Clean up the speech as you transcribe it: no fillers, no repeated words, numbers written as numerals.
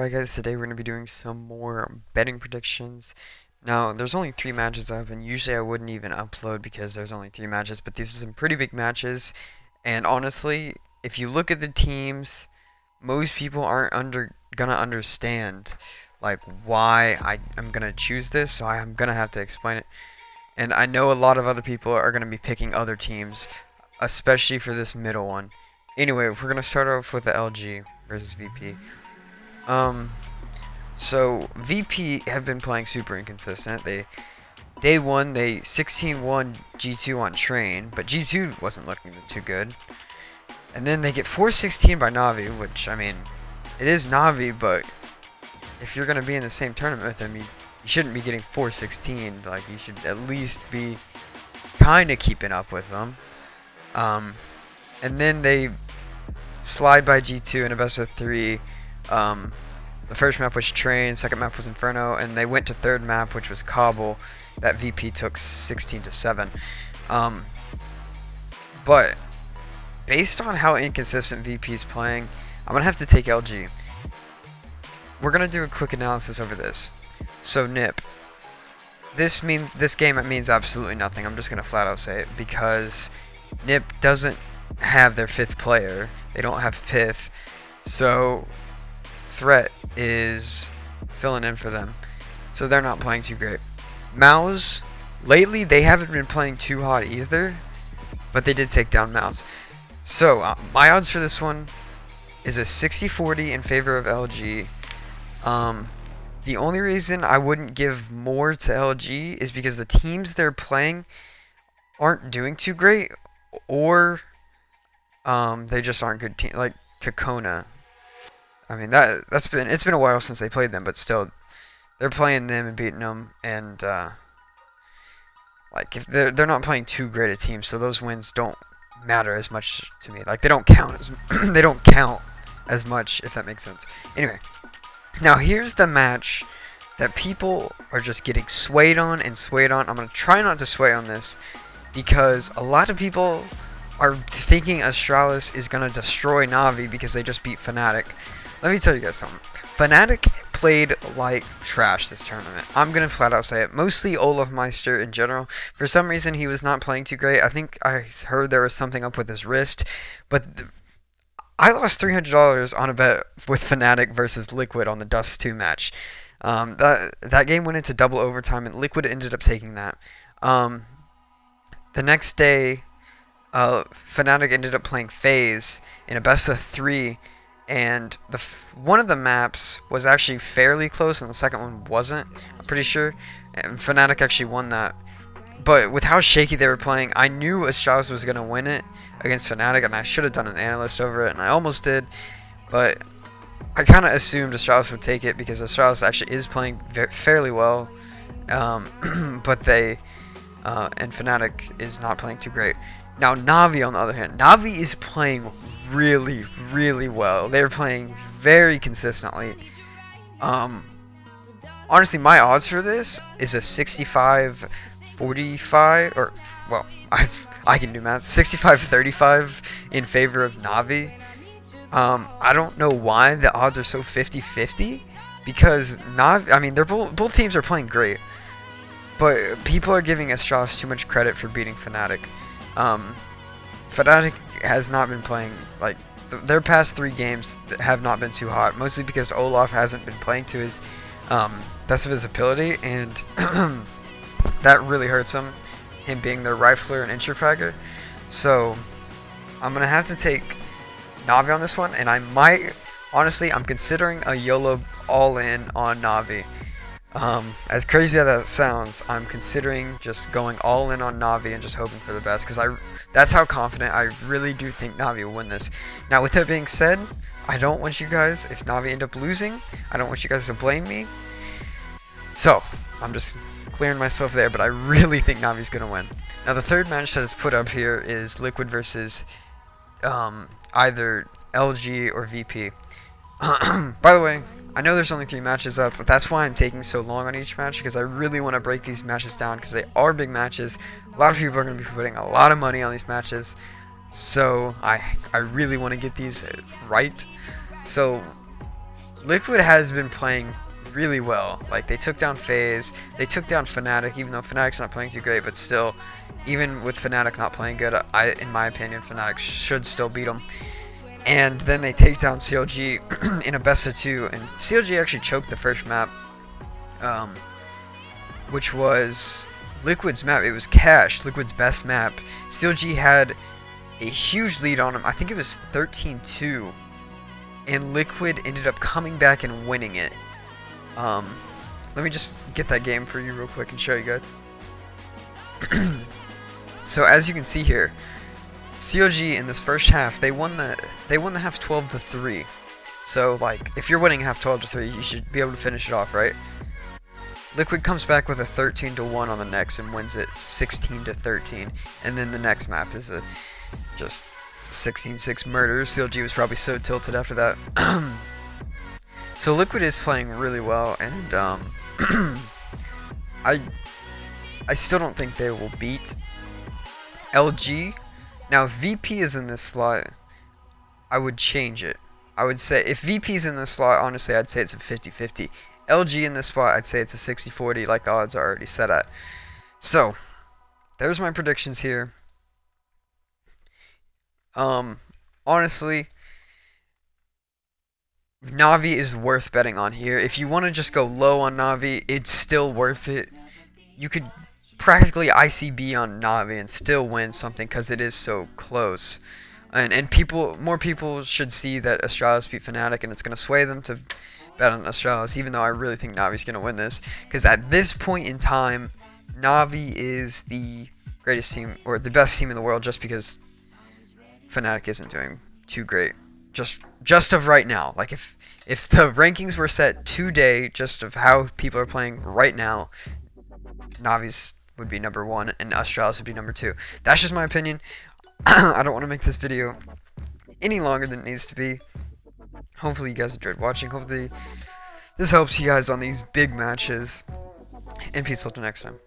Alright guys, today we're going to be doing some more betting predictions. Now, there's only 3 matches up, and usually I wouldn't even upload because there's only 3 matches, but these are some pretty big matches, and honestly, if you look at the teams, most people aren't gonna understand like why I'm gonna choose this, so I'm gonna have to explain it. And I know a lot of other people are gonna be picking other teams, especially for this middle one. Anyway, we're gonna start off with the LG versus VP. Um, so VP have been playing super inconsistent. Day one they 16-1 G2 on train, but G2 wasn't looking too good. And then they get 4-16 by Navi, which I mean, it is Navi, but if you're gonna be in the same tournament with them, you shouldn't be getting 4-16. Like you should at least be kind of keeping up with them. And then they slide by G2 in a best of 3. The first map was Train, second map was Inferno, and they went to third map, which was Cobble. That VP took 16-7. But based on how inconsistent VP's playing, I'm gonna have to take LG. We're gonna do a quick analysis over this. So Nip, this game it means absolutely nothing. I'm just gonna flat out say it because Nip doesn't have their 5th player. They don't have Pith, so Threat is filling in for them, so they're not playing too great. Mouse, lately they haven't been playing too hot either, but they did take down Mouse. So my odds for this one is a 60-40 in favor of LG. The only reason I wouldn't give more to LG is because the teams they're playing aren't doing too great, or they just aren't good teams. Like Kakona, I mean it's been a while since they played them, but still, they're playing them and beating them, and like if they're not playing too great a team, so those wins don't matter as much to me. Like they don't count as they don't count as much, if that makes sense. Anyway, now here's the match that people are just getting swayed on and swayed on. I'm gonna try not to sway on this because a lot of people are thinking Astralis is gonna destroy Navi because they just beat Fnatic. Let me tell you guys something. Fnatic played like trash this tournament. I'm gonna flat out say it. Mostly Olaf Meister in general. For some reason, he was not playing too great. I think I heard there was something up with his wrist, but I lost $300 on a bet with Fnatic versus Liquid on the Dust 2 match. That game went into double overtime, and Liquid ended up taking that. The next day, Fnatic ended up playing FaZe in a best of 3, and one of the maps was actually fairly close, and the second one wasn't. I'm pretty sure, and Fnatic actually won that. But with how shaky they were playing, I knew Astralis was gonna win it against Fnatic, and I should have done an analyst over it, and I almost did, but I kind of assumed Astralis would take it because Astralis actually is playing fairly well, but and Fnatic is not playing too great. Now Navi, on the other hand, Navi is playing really, really well. They're playing very consistently. Honestly, my odds for this is a 65-45, or well, I can do math. 65-35 in favor of Navi. I don't know why the odds are so 50-50 because Navi. I mean, they're both teams are playing great, but people are giving Astralis too much credit for beating Fnatic. Fnatic has not been playing, like, their past 3 games have not been too hot, mostly because Olaf hasn't been playing to his best of his ability, and that really hurts him being their rifler and intrafragger. So I'm gonna have to take Navi on this one, and I might, honestly, I'm considering a YOLO all-in on Navi. As crazy as that sounds, I'm considering just going all in on Navi and just hoping for the best, because that's how confident I really do think Navi will win this. Now, with that being said, I don't want you guys, if Navi end up losing, I don't want you guys to blame me. So, I'm just clearing myself there, but I really think Navi's going to win. Now, the third match that is put up here is Liquid versus either LG or VP. By the way, I know there's only 3 matches up, but that's why I'm taking so long on each match, because I really want to break these matches down, because they are big matches. A lot of people are going to be putting a lot of money on these matches, so I really want to get these right. So Liquid has been playing really well. Like, they took down FaZe, they took down Fnatic, even though Fnatic's not playing too great, but still, even with Fnatic not playing good, in my opinion, Fnatic should still beat them. And then they take down CLG in a best of 2, and CLG actually choked the first map, which was Liquid's map. It was Cash, Liquid's best map. CLG had a huge lead on him. I think it was 13-2, and Liquid ended up coming back and winning it. Let me just get that game for you real quick and show you guys. So as you can see here, CLG in this first half, they won the half 12-3. So like, if you're winning half 12-3, you should be able to finish it off, right? Liquid comes back with a 13-1 on the next and wins it 16-13, and then the next map is a just 16-6 murder. CLG was probably so tilted after that. So Liquid is playing really well, and I still don't think they will beat LG. Now, if VP is in this slot, I would change it. I would say, if VP is in this slot, honestly, I'd say it's a 50-50. LG in this spot, I'd say it's a 60-40, like the odds are already set at. So, there's my predictions here. Honestly, Na'Vi is worth betting on here. If you want to just go low on Na'Vi, it's still worth it. You could practically ICB on Na'Vi and still win something because it is so close. And more people should see that Astralis beat Fnatic, and it's going to sway them to bet on Astralis, even though I really think Na'Vi's going to win this. Because at this point in time, Na'Vi is the greatest team, or the best team in the world, just because Fnatic isn't doing too great. Just of right now. Like, if the rankings were set today, just of how people are playing right now, Na'Vi's would be number 1 and Astralis would be number 2. That's just my opinion. I don't want to make this video any longer than it needs to be. Hopefully you guys enjoyed watching. Hopefully this helps you guys on these big matches. And peace out till next time.